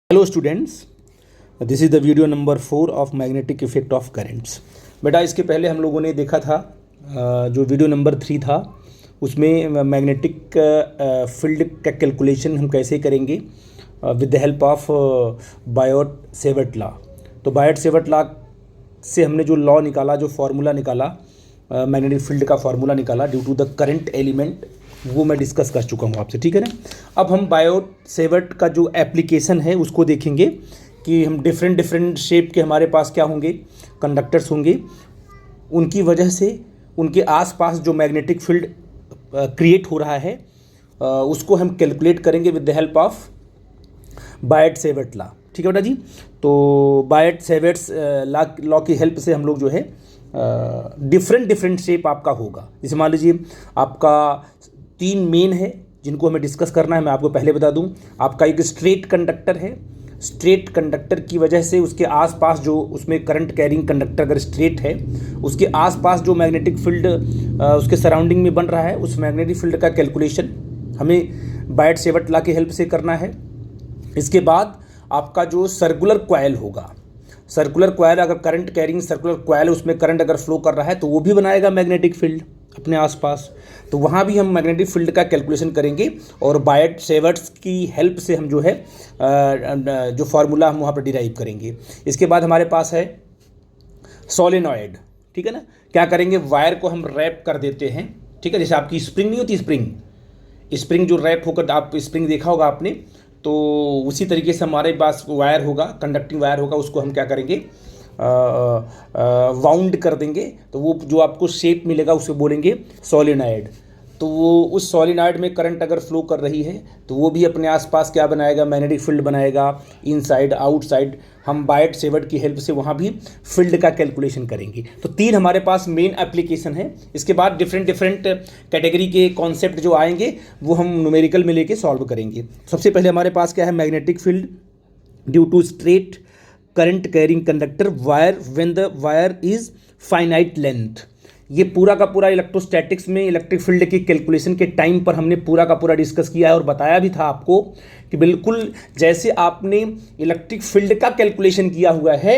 Hello students, this is the video number 4 of magnetic effect of currents. बेटा इसके पहले हम लोगों ने देखा था जो वीडियो नंबर 3 था उसमें मैग्नेटिक फील्ड का कैलकुलेशन हम कैसे करेंगे with the help of Biot Savart law. तो बायोट सेवर्ट लॉ से हमने जो लॉ निकाला, जो फार्मूला निकाला, मैग्नेटिक फील्ड का फार्मूला निकाला due to the current element, वो मैं डिस्कस कर चुका हूँ आपसे, ठीक है ना। अब हम बायोट सेवर्ट का जो एप्लीकेशन है उसको देखेंगे कि हम डिफरेंट शेप के हमारे पास क्या होंगे, कंडक्टर्स होंगे, उनकी वजह से उनके आसपास जो मैग्नेटिक फील्ड क्रिएट हो रहा है उसको हम कैलकुलेट करेंगे with the help of Biot Savart law, ठीक है बेटा जी। तो बायोट सेवर्ट लॉ की हेल्प से हम लोग जो है डिफरेंट शेप आपका होगा। जैसे मान लीजिए आपका 3 मेन है जिनको हमें डिस्कस करना है। मैं आपको पहले बता दूं, आपका एक स्ट्रेट कंडक्टर है। स्ट्रेट कंडक्टर की वजह से उसके आसपास जो उसमें करंट कैरिंग कंडक्टर अगर स्ट्रेट है, उसके आसपास जो मैग्नेटिक फील्ड उसके सराउंडिंग में बन रहा है, उस मैग्नेटिक फील्ड का कैलकुलेशन हमें बायोट सेवर्ट लॉ की हेल्प से करना है। इसके बाद आपका जो सर्कुलर कॉइल होगा, सर्कुलर कॉइल अगर करंट कैरिंग सर्कुलर कॉइल, उसमें करंट अगर फ्लो कर रहा है तो वो भी बनाएगा मैग्नेटिक फील्ड अपने आसपास। तो वहाँ भी हम मैग्नेटिक फील्ड का कैलकुलेशन करेंगे और बायोट सेवर्ट्स की हेल्प से हम जो है जो फार्मूला हम वहाँ पर डिराइव करेंगे। इसके बाद हमारे पास है सोलेनॉइड, ठीक है ना। क्या करेंगे, वायर को हम रैप कर देते हैं, ठीक है। जैसे आपकी स्प्रिंग नहीं होती, स्प्रिंग जो रैप होकर, आप स्प्रिंग देखा होगा आपने, तो उसी तरीके से हमारे पास वायर होगा, कंडक्टिंग वायर होगा, उसको हम क्या करेंगे, वाउंड कर देंगे। तो वो जो आपको शेप मिलेगा उसे बोलेंगे सोलेनॉइड। तो वो उस सोलेनॉइड में करंट अगर फ्लो कर रही है तो वो भी अपने आसपास क्या बनाएगा, मैग्नेटिक फील्ड बनाएगा, इनसाइड आउटसाइड। हम बायोट सेवर्ट की हेल्प से वहाँ भी फील्ड का कैलकुलेशन करेंगे। तो 3 हमारे पास मेन एप्लीकेशन है। इसके बाद डिफरेंट कैटेगरी के कॉन्सेप्ट जो आएंगे वो हम न्यूमेरिकल में लेके सॉल्व करेंगे। सबसे पहले हमारे पास क्या है, magnetic field due to straight current carrying conductor wire when the wire is finite length. ये पूरा का पूरा इलेक्ट्रोस्टैटिक्स में इलेक्ट्रिक फील्ड की कैलकुलेशन के टाइम पर हमने पूरा का पूरा डिस्कस किया है और बताया भी था आपको कि बिल्कुल जैसे आपने इलेक्ट्रिक फील्ड का कैलकुलेशन किया हुआ है,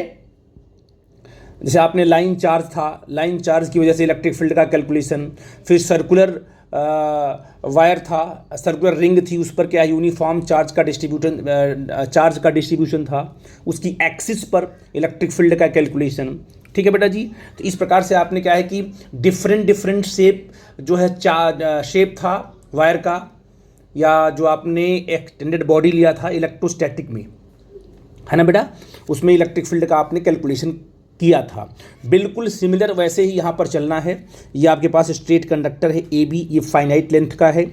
जैसे आपने लाइन चार्ज था, लाइन चार्ज की वजह से इलेक्ट्रिक फील्ड का कैलकुलेशन, फिर सर्कुलर वायर था, सर्कुलर रिंग थी, उस पर क्या यूनिफॉर्म चार्ज का डिस्ट्रीब्यूशन था, उसकी एक्सिस पर इलेक्ट्रिक फील्ड का कैलकुलेशन, ठीक है बेटा जी। तो इस प्रकार से आपने क्या है कि डिफरेंट शेप जो है शेप था वायर का, या जो आपने एक्सटेंडेड बॉडी लिया था इलेक्ट्रोस्टैटिक में, है ना बेटा, उसमें इलेक्ट्रिक फील्ड का आपने कैलकुलेशन किया था। बिल्कुल सिमिलर वैसे ही यहाँ पर चलना है। ये आपके पास स्ट्रेट कंडक्टर है ए बी, ये फाइनाइट लेंथ का है।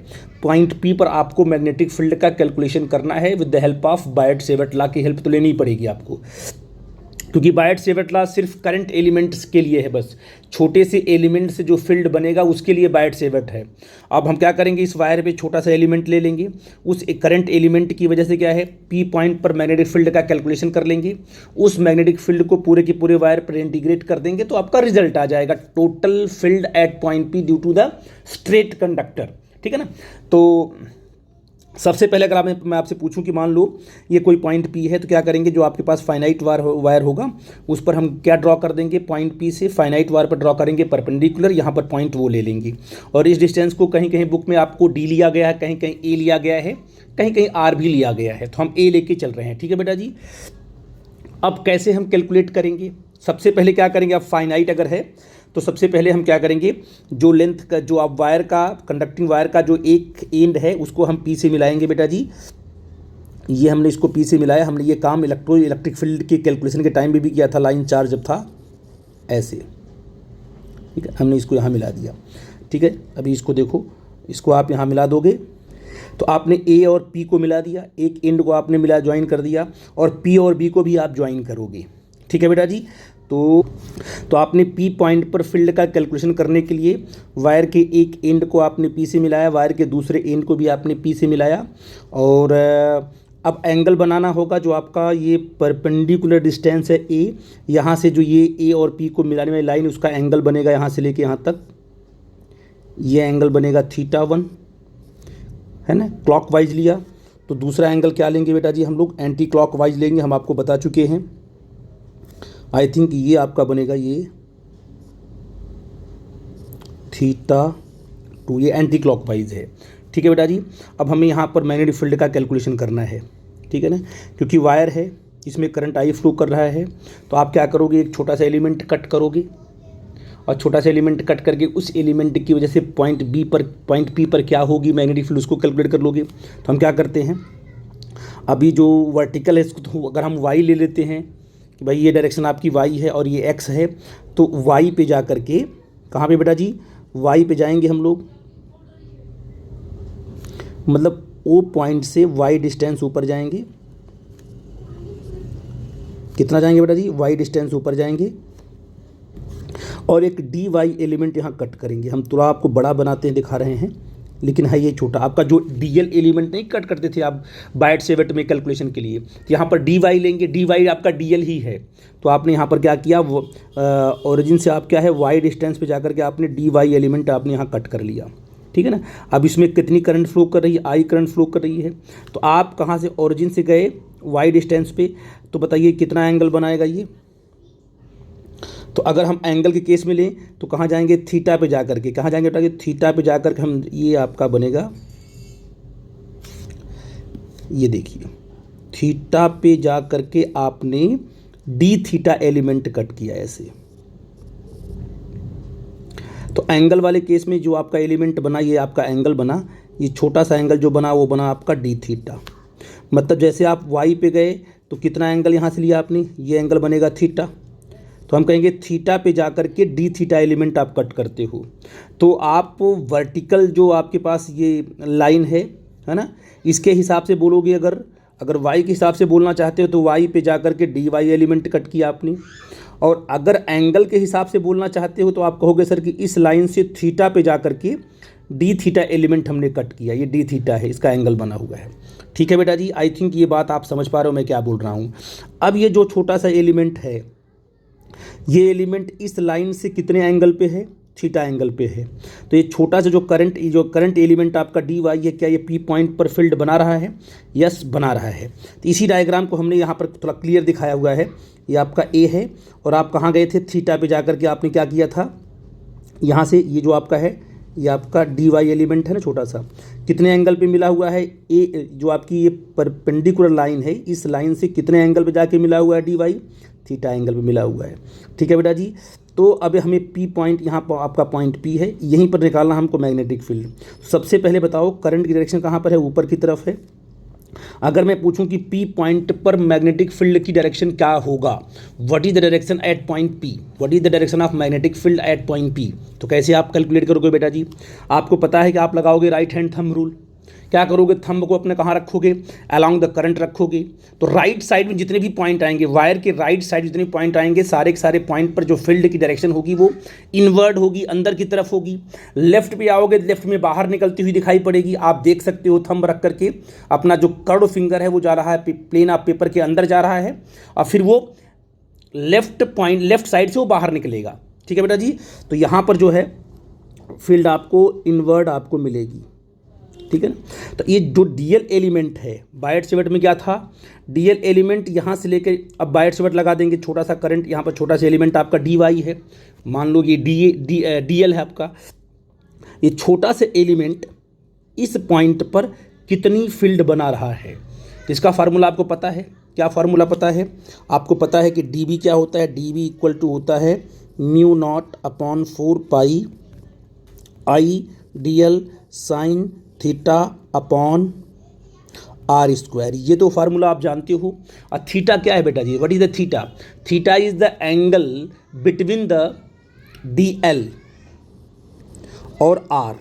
पॉइंट पी पर आपको मैग्नेटिक फील्ड का कैलकुलेशन करना है with the help of Biot Savart law की हेल्प तो लेनी पड़ेगी आपको, क्योंकि बायोट सेवर्ट लॉ सिर्फ करंट एलिमेंट्स के लिए है, बस छोटे से एलिमेंट से जो फील्ड बनेगा उसके लिए बायोट सेवर्ट है। अब हम क्या करेंगे, इस वायर पे छोटा सा एलिमेंट ले लेंगे, उस एक करंट एलिमेंट की वजह से क्या है, पी पॉइंट पर मैग्नेटिक फील्ड का कैलकुलेशन कर लेंगे, उस मैग्नेटिक फील्ड को पूरे के पूरे वायर पर इंटीग्रेट कर देंगे तो आपका रिजल्ट आ जाएगा total field at point P due to the straight conductor, ठीक है ना। तो सबसे पहले अगर मैं आपसे पूछूं कि मान लो ये कोई पॉइंट पी है, तो क्या करेंगे, जो आपके पास फाइनाइट वायर होगा उस पर हम क्या ड्रॉ कर देंगे, पॉइंट पी से फाइनाइट वायर पर ड्रॉ करेंगे परपेंडिकुलर, यहाँ पर पॉइंट वो ले लेंगे। और इस डिस्टेंस को कहीं कहीं बुक में आपको डी लिया गया है, कहीं कहीं ए लिया गया है, कहीं कहीं आर भी लिया गया है, तो हम ए लेके चल रहे हैं, ठीक है बेटा जी। अब कैसे हम कैलकुलेट करेंगे, सबसे पहले क्या करेंगे, अब फाइनाइट अगर है तो सबसे पहले हम क्या करेंगे, जो लेंथ का जो आप वायर का, कंडक्टिंग वायर का जो एक एंड है उसको हम पी से मिलाएंगे बेटा जी। ये हमने इसको पी से मिलाया। हमने ये काम इलेक्ट्रिक फील्ड के कैलकुलेशन के टाइम में भी किया था, लाइन चार्ज जब था ऐसे, ठीक है, हमने इसको यहाँ मिला दिया, ठीक है। अभी इसको देखो, इसको आप यहाँ मिला दोगे तो आपने ए और पी को मिला दिया, एक एंड को आपने मिला ज्वाइन कर दिया, और पी और बी को भी आप ज्वाइन करोगे, ठीक है बेटा जी। तो आपने पी पॉइंट पर फील्ड का कैलकुलेशन करने के लिए वायर के एक एंड को आपने पी से मिलाया, वायर के दूसरे एंड को भी आपने पी से मिलाया, और अब एंगल बनाना होगा। जो आपका ये परपेंडिकुलर डिस्टेंस है ए, यहाँ से जो ये ए और पी को मिलाने वाली लाइन, उसका एंगल बनेगा यहाँ से लेके यहाँ तक, ये एंगल बनेगा θ1, है ना, क्लॉकवाइज लिया। तो दूसरा एंगल क्या लेंगे बेटा जी, हम लोग एंटी क्लॉकवाइज लेंगे, हम आपको बता चुके हैं। आई थिंक ये आपका बनेगा ये θ2, ये एंटी क्लॉकवाइज है। ठीक है बेटा जी। अब हमें यहाँ पर मैग्नेटिक फील्ड का कैलकुलेशन करना है, ठीक है ना, क्योंकि वायर है, इसमें करंट आई फ्लो कर रहा है। तो आप क्या करोगे, एक छोटा सा एलिमेंट कट करोगे, और छोटा सा एलिमेंट कट करके उस एलिमेंट की वजह से पॉइंट पी पर क्या होगी मैग्नेटिक फील्ड, उसको कैलकुलेट कर लोगे। तो हम क्या करते हैं, अभी जो वर्टिकल है इसको तो अगर हम वाई ले लेते हैं कि भाई ये डायरेक्शन आपकी वाई है और ये एक्स है, तो वाई पे जा करके, कहाँ पे बेटा जी, वाई पे जाएंगे हम लोग, मतलब ओ पॉइंट से वाई डिस्टेंस ऊपर जाएंगे। कितना जाएंगे बेटा जी, वाई डिस्टेंस ऊपर जाएंगे, और एक डी वाई एलिमेंट यहाँ कट करेंगे। हम थोड़ा आपको बड़ा बनाते हैं, दिखा रहे हैं, लेकिन है ये छोटा। आपका जो डी एल एलिमेंट नहीं कट करते थे आप बायट सेवट में कैलकुलेशन के लिए, तो यहाँ पर डी वाई लेंगे, डी वाई आपका डी एल ही है। तो आपने यहाँ पर क्या किया, वो ओरिजिन से आप क्या है वाई डिस्टेंस पे जाकर के आपने डी वाई एलिमेंट आपने यहाँ कट कर लिया, ठीक है ना। अब इसमें कितनी करंट फ्लो कर रही है, आई करंट फ्लो कर रही है। तो आप कहाँ से ओरिजिन से गए वाई डिस्टेंस पे, तो बताइए कितना एंगल बनाएगा ये। तो अगर हम एंगल के केस में लें तो कहाँ जाएंगे, थीटा पे जाकर के, कहाँ जाएंगे बेटा, थीटा पे जाकर के हम, ये आपका बनेगा, ये देखिए थीटा पे जाकर के आपने डी थीटा एलिमेंट कट किया ऐसे। तो एंगल वाले केस में जो आपका एलिमेंट बना, ये आपका एंगल बना, ये छोटा सा एंगल जो बना वो बना आपका डी थीटा। मतलब जैसे आप वाई पे गए तो कितना एंगल यहाँ से लिया आपने, ये एंगल बनेगा थीटा। तो हम कहेंगे थीटा पे जाकर के डी थीटा एलिमेंट आप कट करते हो। तो आप वर्टिकल जो आपके पास ये लाइन है ना, इसके हिसाब से बोलोगे। अगर वाई के हिसाब से बोलना चाहते हो तो वाई पे जाकर के डी वाई एलिमेंट कट किया आपने। और अगर एंगल के हिसाब से बोलना चाहते हो तो आप कहोगे सर कि इस लाइन से थीटा पे जाकर के डी थीटा एलिमेंट हमने कट किया, ये डी थीटा है, इसका एंगल बना हुआ है। ठीक है बेटा जी, आई थिंक ये बात आप समझ पा रहे हो मैं क्या बोल रहा हूँ। अब ये जो छोटा सा एलिमेंट है, ये एलिमेंट इस लाइन से कितने एंगल पे है, थीटा एंगल पे है। तो ये छोटा सा जो करंट एलिमेंट आपका डी वाई है, क्या ये पी पॉइंट पर फील्ड बना रहा है, यस बना रहा है। तो इसी डायग्राम को हमने यहाँ पर थोड़ा क्लियर दिखाया हुआ है। ये आपका ए है और आप कहाँ गए थे, थीटा पे जाकर के आपने क्या किया था, यहाँ से ये जो आपका है, ये आपका डी वाई एलिमेंट है ना छोटा सा, कितने एंगल पे मिला हुआ है, ए जो आपकी ये परपेंडिकुलर लाइन है, इस लाइन से कितने एंगल पे जाके मिला हुआ है, डी वाई थीटा एंगल पे मिला हुआ है। ठीक है बेटा जी। तो अब हमें पी पॉइंट, यहाँ पर आपका पॉइंट पी है, यहीं पर निकालना हमको मैग्नेटिक फील्ड। सबसे पहले बताओ करंट की डायरेक्शन कहाँ पर है, ऊपर की तरफ है। अगर मैं पूछूं कि पी पॉइंट पर मैग्नेटिक फील्ड की डायरेक्शन क्या होगा, what is the direction at point P, what is the direction of magnetic field at point P, तो कैसे आप कैलकुलेट करोगे बेटा जी। आपको पता है कि आप लगाओगे राइट हैंड थंब रूल। क्या करोगे, थंब को अपने कहाँ रखोगे, अलॉन्ग द करंट रखोगे। तो राइट साइड में जितने भी पॉइंट आएंगे, वायर के राइट साइड जितने पॉइंट आएंगे, सारे के सारे पॉइंट पर जो फील्ड की डायरेक्शन होगी वो इनवर्ड होगी, अंदर की तरफ होगी। लेफ्ट पे आओगे, लेफ्ट में बाहर निकलती हुई दिखाई पड़ेगी। आप देख सकते हो थंब रख करके अपना जो कर्व फिंगर है वो जा रहा है प्लेन ऑफ पेपर के अंदर जा रहा है, और फिर वो लेफ्ट साइड से वो बाहर निकलेगा। ठीक है बेटा जी। तो यहाँ पर जो है फील्ड आपको इनवर्ड आपको मिलेगी, ठीक है ना। तो ये जो डीएल एलिमेंट है, बायट सेवट में क्या था, डीएल एलिमेंट यहाँ से लेकर, अब बायट सेवट लगा देंगे, छोटा सा करंट, यहाँ पर छोटा सा एलिमेंट आपका डी वाई है, मान लो ये डीएल है आपका। ये छोटा सा एलिमेंट इस पॉइंट पर कितनी फील्ड बना रहा है, इसका फार्मूला आपको पता है। क्या फार्मूला पता है आपको, पता है कि डी बी क्या होता है, डी बी इक्वल टू होता है mu not upon 4 pi I d l sine theta upon r square. ये तो फार्मूला आप जानते हो। और थीटा क्या है बेटा जी, what is the theta, theta is the angle between the D L और आर,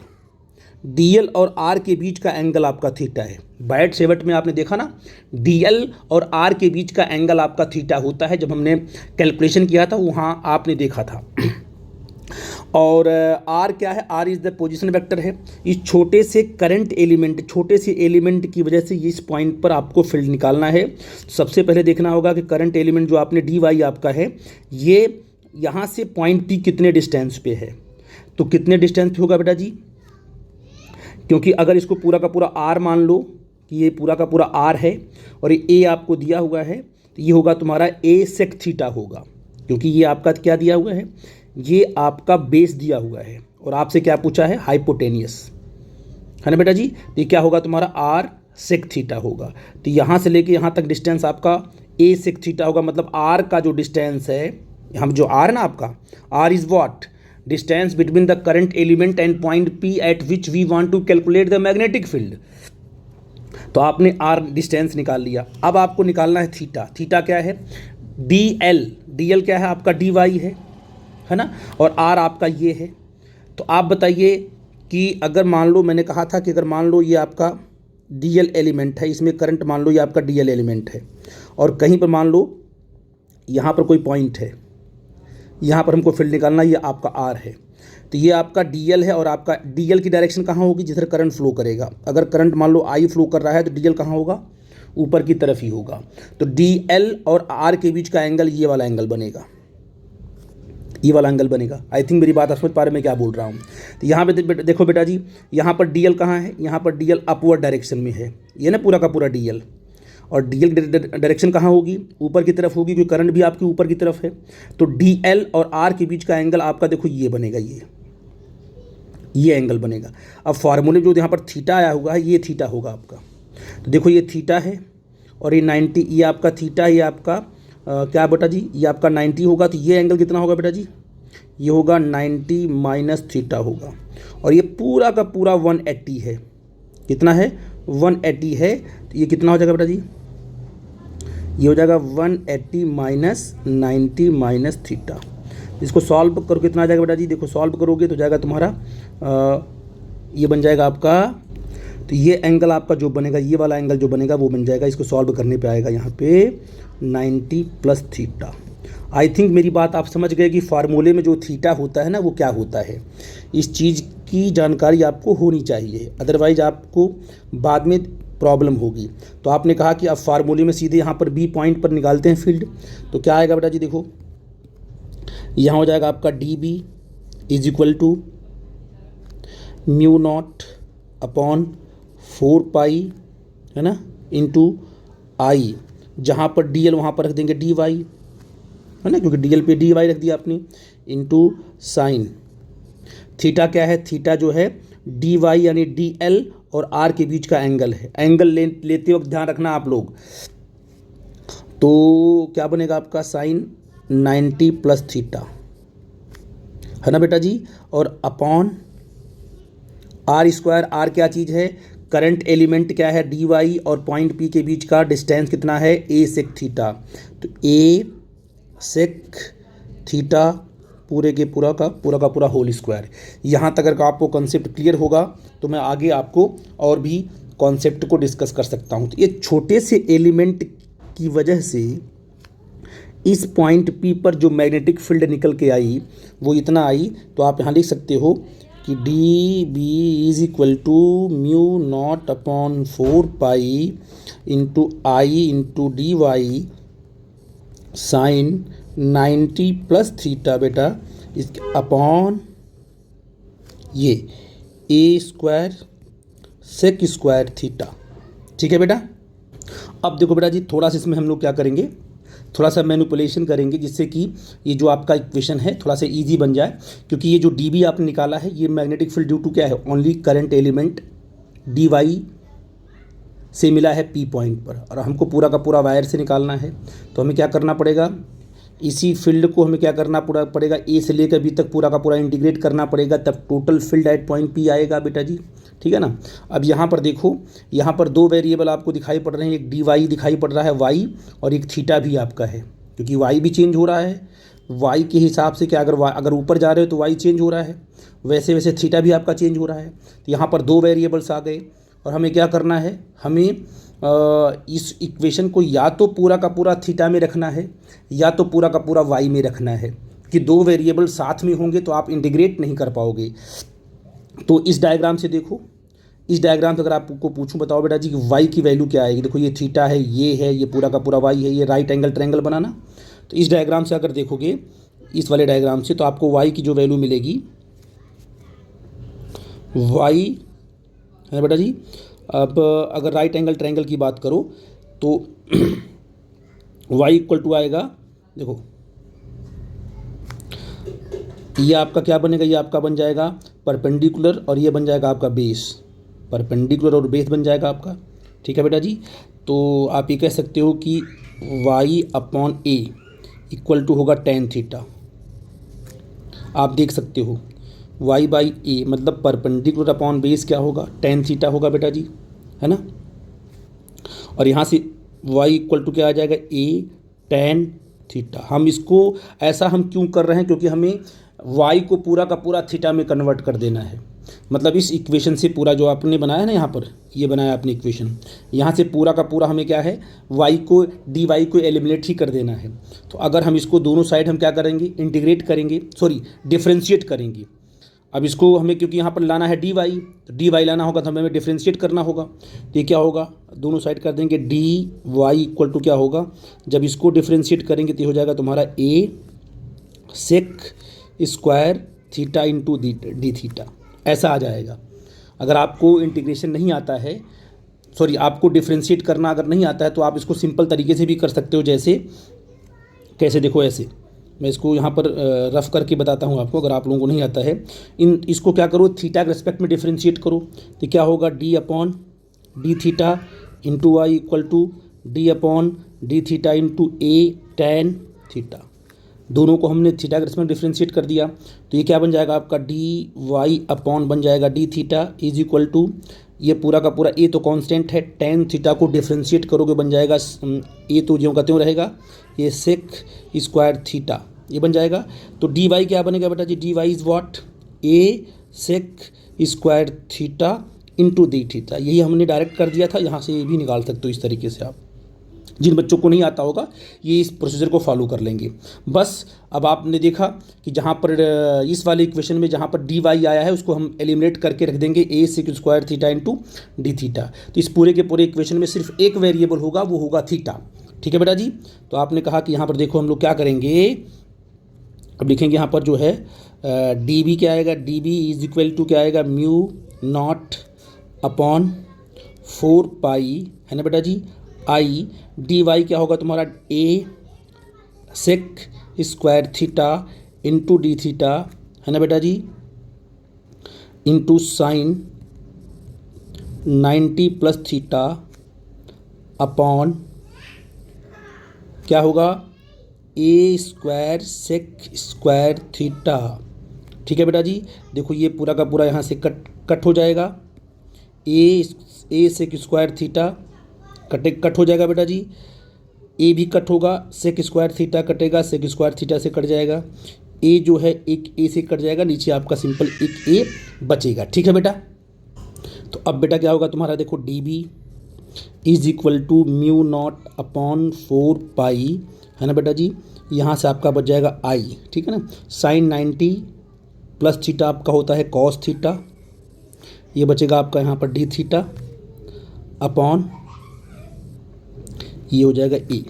डी एल और आर के बीच का एंगल आपका थीटा है। बायट सेवट में आपने देखा ना, डी एल और आर के बीच का एंगल आपका थीटा होता है। जब हमने कैलकुलेशन किया था वहाँ आपने देखा था। और आर क्या है, r is the position vector है। इस छोटे से करंट एलिमेंट, छोटे से एलिमेंट की वजह से इस पॉइंट पर आपको फील्ड निकालना है। सबसे पहले देखना होगा कि करंट एलिमेंट जो आपने डी वाई आपका है, ये यहाँ से पॉइंट पी कितने डिस्टेंस पे है। तो कितने डिस्टेंस पे होगा बेटा जी, क्योंकि अगर इसको पूरा का पूरा आर मान लो, कि ये पूरा का पूरा आर है और ये ए आपको दिया हुआ है, तो ये होगा तुम्हारा ए सेक थीटा होगा, क्योंकि ये आपका क्या दिया हुआ है, ये आपका बेस दिया हुआ है और आपसे क्या पूछा है, हाइपोटेनियस, है ना बेटा जी। तो ये क्या होगा तुम्हारा आर सेक थीटा होगा। तो यहाँ से लेके यहाँ तक डिस्टेंस आपका ए सेक थीटा होगा, मतलब आर का जो डिस्टेंस है, हम जो आर ना आपका, r is what, distance between the current element and point P at which we want to calculate the magnetic field. तो आपने आर डिस्टेंस निकाल लिया, अब आपको निकालना है थीटा। थीटा क्या है, डी एल क्या है आपका, डी वाई है ना, और आर आपका ये है। तो आप बताइए कि अगर मान लो, मैंने कहा था कि अगर मान लो ये आपका डी एल एलिमेंट है, इसमें करंट मान लो ये आपका डी एल एलिमेंट है, और कहीं पर मान लो यहाँ पर कोई पॉइंट है, यहाँ पर हमको फील्ड निकालना, ये आपका आर है। तो ये आपका डी एल है और आपका डी एल की डायरेक्शन कहाँ होगी, जिधर करंट फ्लो करेगा। अगर करंट मान लो आई फ्लो कर रहा है तो डी एल कहाँ होगा, ऊपर की तरफ ही होगा। तो डी एल और आर के बीच का एंगल ये वाला एंगल बनेगा, ये वाला एंगल बनेगा। आई थिंक मेरी बात आप समझ पा रहे हैं मैं क्या बोल रहा हूँ। तो यहाँ पे देखो बेटा जी, यहाँ पर डी एल कहाँ है, यहाँ पर डी एल अपवर्ड डायरेक्शन में है, ये ना पूरा का पूरा डी एल, और डी एल डायरेक्शन कहाँ होगी, ऊपर की तरफ होगी, क्योंकि करंट भी आपकी ऊपर की तरफ है। तो डी एल और आर के बीच का एंगल आपका देखो ये बनेगा, ये एंगल बनेगा। अब फार्मूले जो यहाँ पर थीटा आया हुआ है, ये थीटा होगा आपका। तो देखो ये थीटा है और ये 90, ये आपका थीटा, ये आपका क्या बेटा जी, ये आपका 90 होगा। तो ये एंगल कितना होगा बेटा जी, ये होगा 90 माइनस थीटा होगा, और ये पूरा का पूरा 180 है। कितना है, 180 है। तो ये कितना हो जाएगा बेटा जी, ये हो जाएगा 180 माइनस 90 माइनस थीटा। इसको सॉल्व करो, कितना आ जाएगा बेटा जी, देखो सॉल्व करोगे तो जाएगा तुम्हारा ये बन जाएगा आपका, तो ये एंगल आपका जो बनेगा, ये वाला एंगल जो बनेगा वो बन जाएगा, इसको सॉल्व करने पे आएगा यहाँ पे 90 प्लस थीटा। आई थिंक मेरी बात आप समझ गए कि फार्मूले में जो थीटा होता है ना वो क्या होता है। इस चीज़ की जानकारी आपको होनी चाहिए, अदरवाइज आपको बाद में प्रॉब्लम होगी। तो आपने कहा कि अब फार्मूले में सीधे यहाँ पर बी पॉइंट पर निकालते हैं फील्ड, तो क्या आएगा बेटा जी, देखो यहाँ हो जाएगा आपका d B is equal to mu not upon 4 pi, है ना, इंटू आई, जहाँ पर डी एल वहाँ पर रख देंगे डी वाई, है ना, क्योंकि डी एल पे डी वाई रख दिया आपने, इंटू साइन। थीटा क्या है, थीटा जो है डी वाई यानी डी एल और आर के बीच का एंगल है। एंगल लेते वक्त ध्यान रखना आप लोग, तो क्या बनेगा आपका साइन 90 प्लस थीटा, है ना बेटा जी, और अपॉन आर स्क्वायर। आर क्या चीज़ है, करंट एलिमेंट क्या है, डी वाई, और पॉइंट पी के बीच का डिस्टेंस कितना है, ए सेक थीटा। तो ए सेक थीटा पूरे के पूरा का पूरा होल स्क्वायर। यहाँ तक अगर आपको कॉन्सेप्ट क्लियर होगा तो मैं आगे आपको और भी कॉन्सेप्ट को डिस्कस कर सकता हूँ। तो ये छोटे से एलिमेंट की वजह से इस पॉइंट पी पर जो मैग्नेटिक फील्ड निकल के आई वो इतना आई। तो आप यहाँ लिख सकते हो कि d B is equal to mu not upon 4 pi into I into d y sine 90 plus theta बेटा, इसके अपॉन ये a square sec square theta. ठीक है बेटा। अब देखो बेटा जी, थोड़ा सा इसमें हम लोग क्या करेंगे, थोड़ा सा मैनिपुलेशन करेंगे जिससे कि ये जो आपका इक्वेशन है थोड़ा सा इजी बन जाए। क्योंकि ये जो डी बी आपने निकाला है ये मैग्नेटिक फील्ड ड्यू टू क्या है, only current element d y से मिला है पी पॉइंट पर, और हमको पूरा का पूरा वायर से निकालना है। तो हमें क्या करना पड़ेगा, इसी फील्ड को हमें क्या करना पड़ेगा, ए से लेकर बी तक पूरा का पूरा इंटीग्रेट करना पड़ेगा, तब total field at point P आएगा बेटा जी। ठीक है ना। अब यहाँ पर देखो, यहाँ पर दो वेरिएबल आपको दिखाई पड़ रहे हैं, एक डी वाई दिखाई पड़ रहा है वाई, और एक थीटा भी आपका है, क्योंकि वाई भी चेंज हो रहा है। वाई के हिसाब से क्या, अगर ऊपर जा रहे हो तो वाई चेंज हो रहा है, वैसे वैसे थीटा भी आपका चेंज हो रहा है। तो यहाँ पर दो वेरिएबल्स आ गए, और हमें क्या करना है, हमें इस इक्वेशन को या तो पूरा का पूरा थीटा में रखना है या तो पूरा का पूरा वाई में रखना है, कि दो वेरिएबल साथ में होंगे तो आप इंटीग्रेट नहीं कर पाओगे। तो इस डायग्राम से देखो, इस डायग्राम से अगर आपको पूछूं बताओ बेटा जी कि वाई की वैल्यू क्या आएगी। देखो ये थीटा है, ये पूरा का पूरा वाई है, ये राइट एंगल ट्रायंगल बनाना। तो इस डायग्राम से अगर देखोगे, इस वाले डायग्राम से, तो आपको वाई की जो वैल्यू मिलेगी, वाई है बेटा जी, अब अगर राइट एंगल ट्रायंगल की बात करो तो y इक्वल टू आएगा, देखो ये आपका क्या बनेगा, ये आपका बन जाएगा परपेंडिकुलर और ये बन जाएगा आपका बेस, परपेंडिकुलर और बेस बन जाएगा आपका। ठीक है बेटा जी, तो आप ये कह सकते हो कि y upon a equal to होगा tan थीटा। आप देख सकते हो y बाई ए मतलब परपेंडिकुलर अपॉन बेस क्या होगा, tan थीटा होगा बेटा जी, है ना। और यहाँ से y इक्वल टू क्या आ जाएगा, a tan थीटा। हम इसको ऐसा हम क्यों कर रहे हैं, क्योंकि हमें y को पूरा का पूरा थीटा में कन्वर्ट कर देना है। मतलब इस इक्वेशन से पूरा जो आपने बनाया ना, यहाँ पर ये बनाया आपने इक्वेशन, यहाँ से पूरा का पूरा हमें क्या है, y को dy को एलिमिनेट ही कर देना है। तो अगर हम इसको दोनों साइड हम क्या करेंगे, इंटीग्रेट करेंगे, सॉरी डिफ्रेंशिएट करेंगे। अब इसको हमें क्योंकि यहाँ पर लाना है dy, तो dy लाना होगा तो हमें डिफ्रेंशिएट करना होगा। तो ये क्या होगा, दोनों साइड कर देंगे dy इक्वल टू क्या होगा, जब इसको डिफ्रेंशिएट करेंगे तो हो जाएगा तुम्हारा a sec square theta into D theta, ऐसा आ जाएगा। अगर आपको इंटीग्रेशन नहीं आता है, सॉरी आपको डिफ्रेंशिएट करना अगर नहीं आता है, तो आप इसको सिंपल तरीके से भी कर सकते हो। जैसे कैसे, देखो ऐसे मैं इसको यहाँ पर रफ करके बताता हूँ आपको, अगर आप लोगों को नहीं आता है। इसको क्या करो, थीटा के रिस्पेक्ट में डिफ्रेंशिएट करो, तो क्या होगा d upon d theta into y equal to d upon d theta into a tan theta. दोनों को हमने थीटा के रिस्पेक्ट में डिफ्रेंशिएट कर दिया, तो ये क्या बन जाएगा आपका डी वाई अपॉन बन जाएगा d theta is equal to, ये पूरा का पूरा ए तो कांस्टेंट है, टैन थीटा को डिफ्रेंशिएट करोगे बन जाएगा ए तो ज्यों का त्यों रहेगा, ये सेक स्क्वायर थीटा ये बन जाएगा। तो डी वाई क्या बनेगा बेटा जी, D Y is what, a sec square theta into D theta. यही हमने डायरेक्ट कर दिया था, यहाँ से ये भी निकाल सकते हो इस तरीके से। आप जिन बच्चों को नहीं आता होगा ये इस प्रोसीजर को फॉलो कर लेंगे बस। अब आपने देखा कि जहाँ पर इस वाले इक्वेशन में जहाँ पर डी वाई आया है उसको हम एलिमिनेट करके रख देंगे a sec square theta into D theta. तो इस पूरे के पूरे इक्वेशन में सिर्फ एक वेरिएबल होगा, वो होगा थीटा। ठीक है बेटा जी, तो आपने कहा कि यहाँ पर देखो हम लोग क्या करेंगे, अब लिखेंगे यहाँ पर जो है डी बी क्या आएगा, d B is equal to क्या आएगा, म्यू नॉट अपॉन 4 पाई, है ना बेटा जी, आई डी वाई क्या होगा तुम्हारा a sec square theta into D theta, है ना बेटा जी, into sine 90 plus theta upon क्या होगा a square sec square theta. ठीक है बेटा जी, देखो ये पूरा का पूरा यहाँ से कट हो जाएगा, ए सेक स्क्वायर थीटा कट हो जाएगा बेटा जी, ए भी कट होगा, सेक स्क्वायर थीटा कटेगा, सेक स्क्वायर थीटा से कट जाएगा, ए जो है एक ए से कट जाएगा, नीचे आपका सिंपल एक ए बचेगा। ठीक है बेटा, तो अब बेटा क्या होगा तुम्हारा, देखो d B is equal to mu not upon 4 pi, है ना बेटा जी, यहाँ से आपका बच जाएगा आई, ठीक है ना, साइन 90 प्लस थीटा आपका होता है कॉस थीटा, ये बचेगा आपका यहाँ पर डी थीटा अपॉन ये हो जाएगा ए।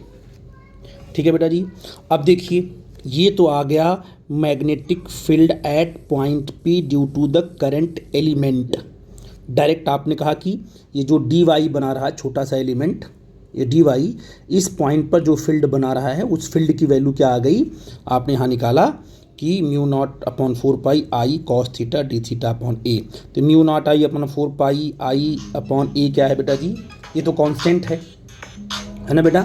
ठीक है बेटा जी, अब देखिए ये तो आ गया magnetic field at point P due to the current element. Direct आपने कहा कि ये जो डी वाई बना रहा है छोटा सा एलिमेंट, ये डी वाई इस पॉइंट पर जो फील्ड बना रहा है उस फील्ड की वैल्यू क्या आ गई, आपने यहाँ निकाला कि mu not upon 4 pi I cos theta D theta upon a. तो mu not I upon 4 pi I upon a क्या है बेटा जी, ये तो कांस्टेंट है ना बेटा।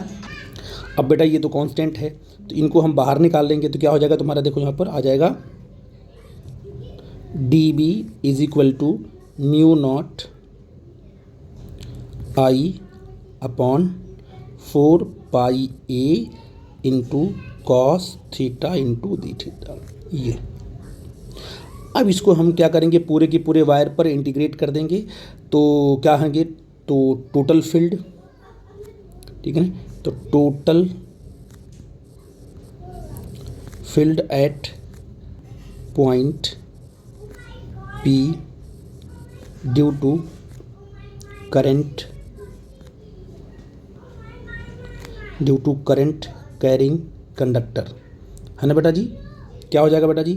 अब बेटा ये तो कांस्टेंट है, तो इनको हम बाहर निकाल लेंगे तो क्या हो जाएगा तुम्हारा, देखो यहाँ पर आ जाएगा d B is equal to mu not I upon 4 pi a into cos theta into D theta. ये अब इसको हम क्या करेंगे, पूरे के पूरे वायर पर इंटीग्रेट कर देंगे, तो क्या होंगे, तो टोटल फील्ड, ठीक है ना, तो total field at point P due to current carrying conductor, है ना बेटा जी, क्या हो जाएगा बेटा जी,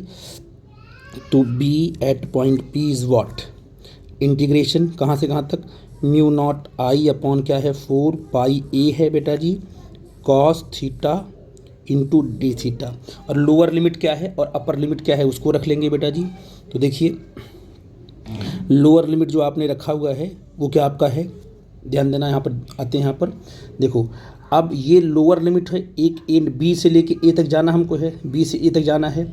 तो B at point P is what, integration कहाँ से कहाँ तक, म्यू नॉट आई अपॉन क्या है 4 पाई ए है बेटा जी cos theta into D theta. और लोअर लिमिट क्या है और अपर लिमिट क्या है उसको रख लेंगे बेटा जी। तो देखिए लोअर लिमिट जो आपने रखा हुआ है वो क्या आपका है, ध्यान देना, यहाँ पर आते हैं, यहाँ पर देखो अब ये लोअर लिमिट है, एक एंड बी से लेके ए तक जाना हमको है, बी से ए तक जाना है,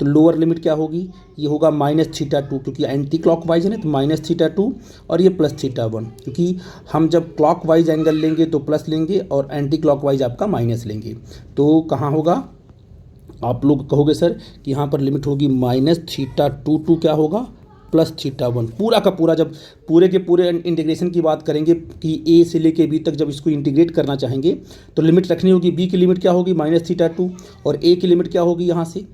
तो लोअर लिमिट क्या होगी, ये होगा -θ2 क्योंकि एंटी क्लॉकवाइज है ना, तो -θ2 और ये +θ1 क्योंकि हम जब क्लॉकवाइज एंगल लेंगे तो प्लस लेंगे और एंटी क्लॉकवाइज आपका माइनस लेंगे। तो कहाँ होगा, आप लोग कहोगे सर कि यहाँ पर लिमिट होगी -θ2 टू क्या होगा +θ1, पूरा का पूरा। जब पूरे के पूरे इंटीग्रेशन की बात करेंगे कि ए से लेके बी तक जब इसको इंटीग्रेट करना चाहेंगे तो लिमिट रखनी होगी, बी की लिमिट क्या होगी -θ2 और ए की लिमिट क्या होगी यहाँ से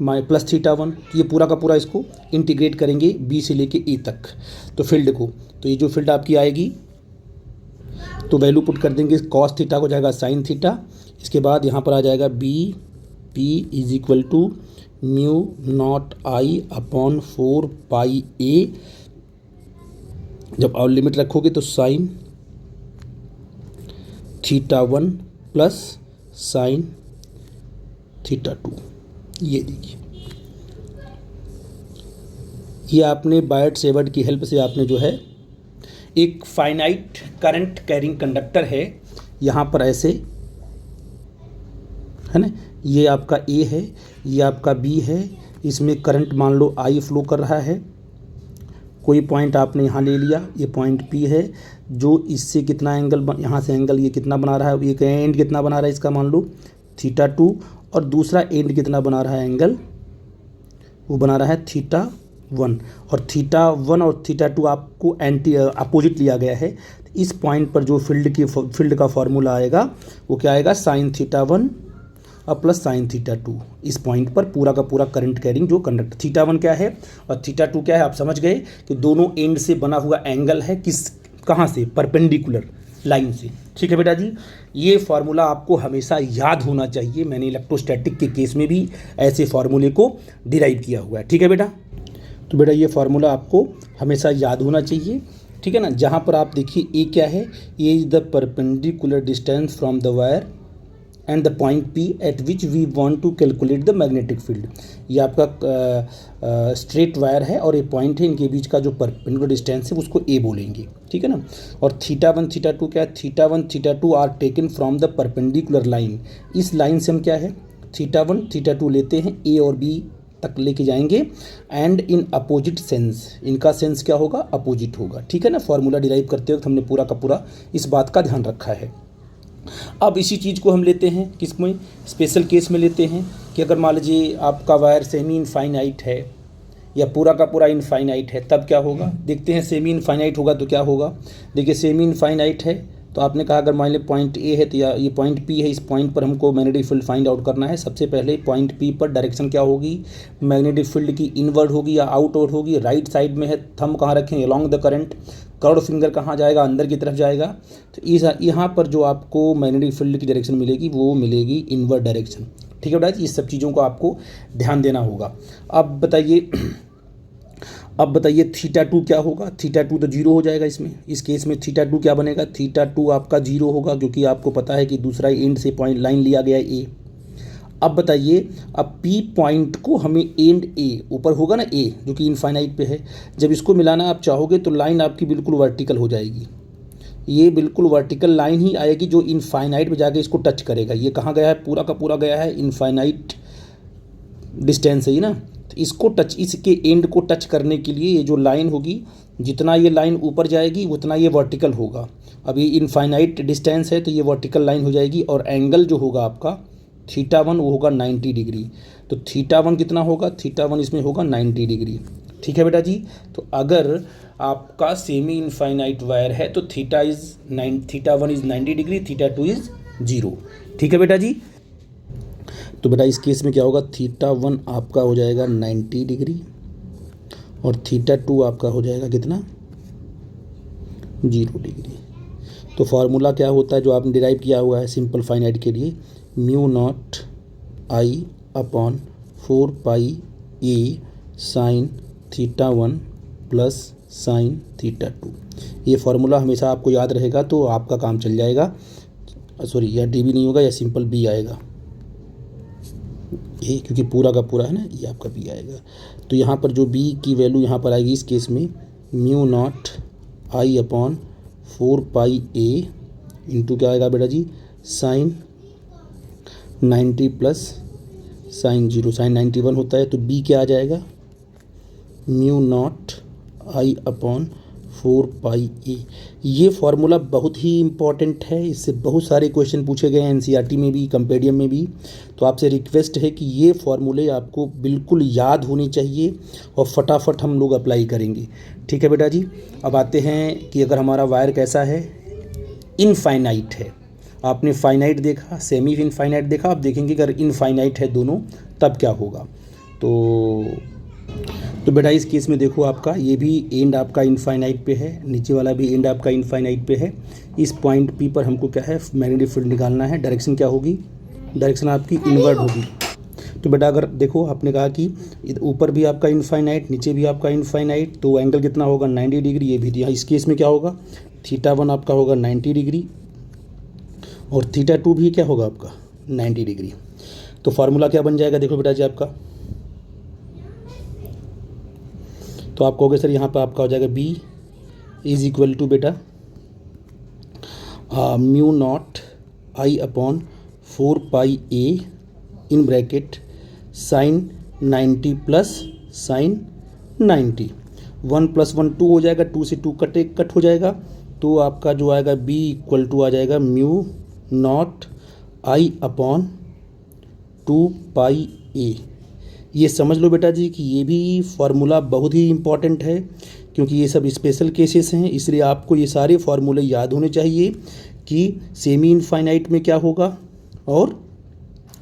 +θ1। ये पूरा का पूरा इसको इंटीग्रेट करेंगे बी से लेके ए तक। तो फील्ड को, तो ये जो फील्ड आपकी आएगी तो वैल्यू पुट कर देंगे, cos थीटा को जाएगा sin थीटा, इसके बाद यहाँ पर आ जाएगा B P is equal to mu not I upon 4 pi a. जब और लिमिट रखोगे तो sin θ1 प्लस sin θ2। ये देखिए, ये आपने बायट सेवर्ट की हेल्प से आपने जो है एक फाइनाइट करंट कैरिंग कंडक्टर है, यहाँ पर ऐसे है ना, ये आपका ए है, ये आपका बी है, इसमें करंट मान लो आई फ्लो कर रहा है, कोई पॉइंट आपने यहाँ ले लिया, ये पॉइंट पी है जो इससे कितना एंगल यहाँ से एंगल ये कितना बना रहा है, एक एंड कितना बना रहा है इसका मान लो θ2 और दूसरा एंड कितना बना रहा है एंगल, वो बना रहा है θ1 और θ1 और θ2 आपको एंटी अपोजिट लिया गया है। तो इस पॉइंट पर जो फील्ड का फॉर्मूला आएगा वो क्या आएगा sin θ1 और प्लस sin θ2। इस पॉइंट पर पूरा का पूरा करंट कैरिंग जो कंडक्टर θ1 क्या है और θ2 क्या है, आप समझ गए कि दोनों एंड से बना हुआ एंगल है, किस कहाँ से, परपेंडिकुलर लाइन से। ठीक है बेटा जी, ये फार्मूला आपको हमेशा याद होना चाहिए, मैंने इलेक्ट्रोस्टैटिक के केस में भी ऐसे फार्मूले को डिराइव किया हुआ है। ठीक है बेटा, तो बेटा ये फार्मूला आपको हमेशा याद होना चाहिए, ठीक है ना। जहाँ पर आप देखिए ए क्या है, a is the perpendicular distance from the wire and the point P at which we want to calculate the magnetic field. ये आपका स्ट्रेट वायर है और ये पॉइंट है, इनके बीच का जो परपेंडिकुलर डिस्टेंस है उसको ए बोलेंगे, ठीक है ना। और θ1 θ2 क्या है, θ1 θ2 are taken from the perpendicular line. इस लाइन से हम क्या है θ1 θ2 लेते हैं, ए और बी तक लेके जाएंगे एंड इन अपोजिट सेंस, इनका सेंस क्या होगा, अपोजिट होगा। ठीक है ना, फार्मूला डिराइव करते वक्त हमने पूरा का पूरा इस बात का ध्यान रखा है। अब इसी चीज़ को हम लेते हैं किस में, स्पेशल केस में लेते हैं कि अगर मान लीजिए आपका वायर सेमी इनफाइनाइट है या पूरा का पूरा इनफाइनाइट है, तब क्या होगा, देखते हैं। सेमी इनफाइनाइट होगा तो क्या होगा, देखिए सेमी इनफाइनाइट है तो आपने कहा अगर मान लीजिए पॉइंट ए है तो या ये पॉइंट पी है, इस पॉइंट पर हमको मैग्नेटिक फील्ड फाइंड आउट करना है। सबसे पहले पॉइंट पी पर डायरेक्शन क्या होगी, मैग्नेटिक फील्ड की इनवर्ड होगी या आउटवर्ड होगी। राइट साइड में है, थंब कहाँ रखें, along the current, curled finger कहाँ जाएगा, अंदर की तरफ जाएगा। तो इस यहाँ पर जो आपको मैग्नेटिक फील्ड की डायरेक्शन मिलेगी वो मिलेगी इनवर्ड डायरेक्शन। ठीक है बेटा, इस सब चीज़ों को आपको ध्यान देना होगा। अब बताइए θ2 क्या होगा, θ2 तो जीरो हो जाएगा इसमें, इस केस में θ2 क्या बनेगा, θ2 आपका जीरो होगा क्योंकि आपको पता है कि दूसरा एंड से पॉइंट लाइन लिया गया है ए। अब बताइए, अब P पॉइंट को हमें एंड ए ऊपर होगा ना ए जो कि इनफाइनाइट पे है, जब इसको मिलाना आप चाहोगे तो लाइन आपकी बिल्कुल वर्टिकल हो जाएगी। ये बिल्कुल वर्टिकल लाइन ही आएगी जो इनफाइनाइट पे जाके इसको टच करेगा। ये कहाँ गया है, पूरा का पूरा गया है इनफाइनाइट डिस्टेंस है ये ना, तो इसको टच, इसके एंड को टच करने के लिए ये जो लाइन होगी, जितना ये लाइन ऊपर जाएगी उतना ये वर्टिकल होगा। अब ये इनफाइनाइट डिस्टेंस है तो ये वर्टिकल लाइन हो जाएगी और एंगल जो होगा आपका θ1 वो होगा 90 डिग्री। तो θ1 कितना होगा, θ1 इसमें होगा 90 डिग्री। ठीक है बेटा जी, तो अगर आपका सेमी इनफाइनाइट वायर है तो θ1 इज़ 90 डिग्री, θ2 इज़ 0। ठीक है बेटा जी, तो बेटा इस केस में क्या होगा, θ1 आपका हो जाएगा 90 डिग्री और θ2 आपका हो जाएगा कितना, 0 डिग्री। तो फार्मूला क्या होता है जो आपने डिराइव किया हुआ है सिंपल फाइनाइट के लिए, mu naught I upon 4 pi A sign θ1 plus sine theta 2। ये फार्मूला हमेशा आपको याद रहेगा तो आपका काम चल जाएगा। सॉरी, या डी भी नहीं होगा, या सिंपल बी आएगा ये, क्योंकि पूरा का पूरा है ना, ये आपका बी आएगा। तो यहाँ पर जो बी की वैल्यू यहाँ पर आएगी इस केस में mu naught I upon 4πa into क्या आएगा बेटा जी, साइन 90 प्लस साइन 0, साइन 91 होता है। तो बी क्या आ जाएगा, mu naught I upon 4πa। ये फार्मूला बहुत ही इम्पॉर्टेंट है, इससे बहुत सारे क्वेश्चन पूछे गए हैं एनसीईआरटी में भी, कंपेडियम में भी। तो आपसे रिक्वेस्ट है कि ये फार्मूले आपको बिल्कुल याद होने चाहिए और फटाफट हम लोग अप्लाई करेंगे। ठीक है बेटा जी। अब आते हैं कि अगर हमारा वायर कैसा है, इनफाइनाइट है। आपने फाइनाइट देखा, सेमी इनफाइनाइट देखा, आप देखेंगे अगर इनफाइनाइट है दोनों तब क्या होगा। तो बेटा इस केस में देखो, आपका ये भी एंड आपका इनफाइनाइट पे है, नीचे वाला भी एंड आपका इनफाइनाइट पे है। इस पॉइंट पी पर हमको क्या है, मैग्नेटिक फील्ड निकालना है। डायरेक्शन क्या होगी, डायरेक्शन आपकी इनवर्ड होगी। तो बेटा अगर देखो, आपने कहा कि ऊपर भी आपका इनफाइनाइट, नीचे भी आपका इनफाइनाइट, तो एंगल कितना होगा 90 डिग्री। ये भी दिया। इस केस में क्या होगा, θ1 आपका होगा 90 डिग्री और θ2 भी क्या होगा आपका 90 डिग्री। तो फार्मूला क्या बन जाएगा, देखो बेटा जी आपका, तो आप कहोगे सर यहाँ पर आपका हो जाएगा B इज इक्वल टू बेटा mu not I upon 4πa in bracket sine 90 plus sine 90। 1 + 1 2 हो जाएगा, 2 से 2 कट हो जाएगा। तो आपका जो आएगा B इक्वल टू आ जाएगा mu naught I upon 2πa। ये समझ लो बेटा जी कि ये भी फार्मूला बहुत ही इम्पॉर्टेंट है, क्योंकि ये सब स्पेशल केसेस हैं, इसलिए आपको ये सारे फार्मूले याद होने चाहिए कि सेमी इनफाइनाइट में क्या होगा और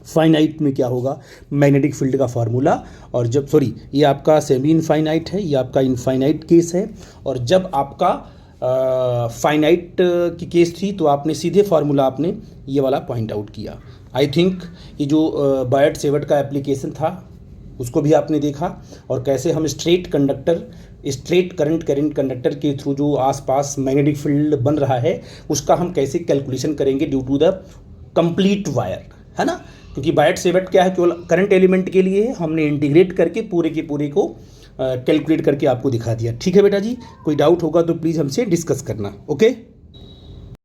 फाइनाइट में क्या होगा मैग्नेटिक फील्ड का फार्मूला। और जब सॉरी ये आपका सेमी इनफाइनाइट है, ये आपका इनफाइनाइट केस है, और जब आपका फाइनाइट की केस थी तो आपने सीधे फार्मूला आपने ये वाला पॉइंट आउट किया। आई थिंक ये जो बायट सेवर्ट का एप्लीकेशन था उसको भी आपने देखा, और कैसे हम स्ट्रेट करंट कंडक्टर के थ्रू जो आसपास मैग्नेटिक फील्ड बन रहा है उसका हम कैसे कैलकुलेशन करेंगे due to the complete wire, है ना। क्योंकि बायट सेवर्ट क्या है, केवल करंट एलिमेंट के लिए है, हमने इंटीग्रेट करके पूरे के पूरे को कैलकुलेट करके आपको दिखा दिया। ठीक है बेटा जी, कोई डाउट होगा तो प्लीज़ हमसे डिस्कस करना। ओके।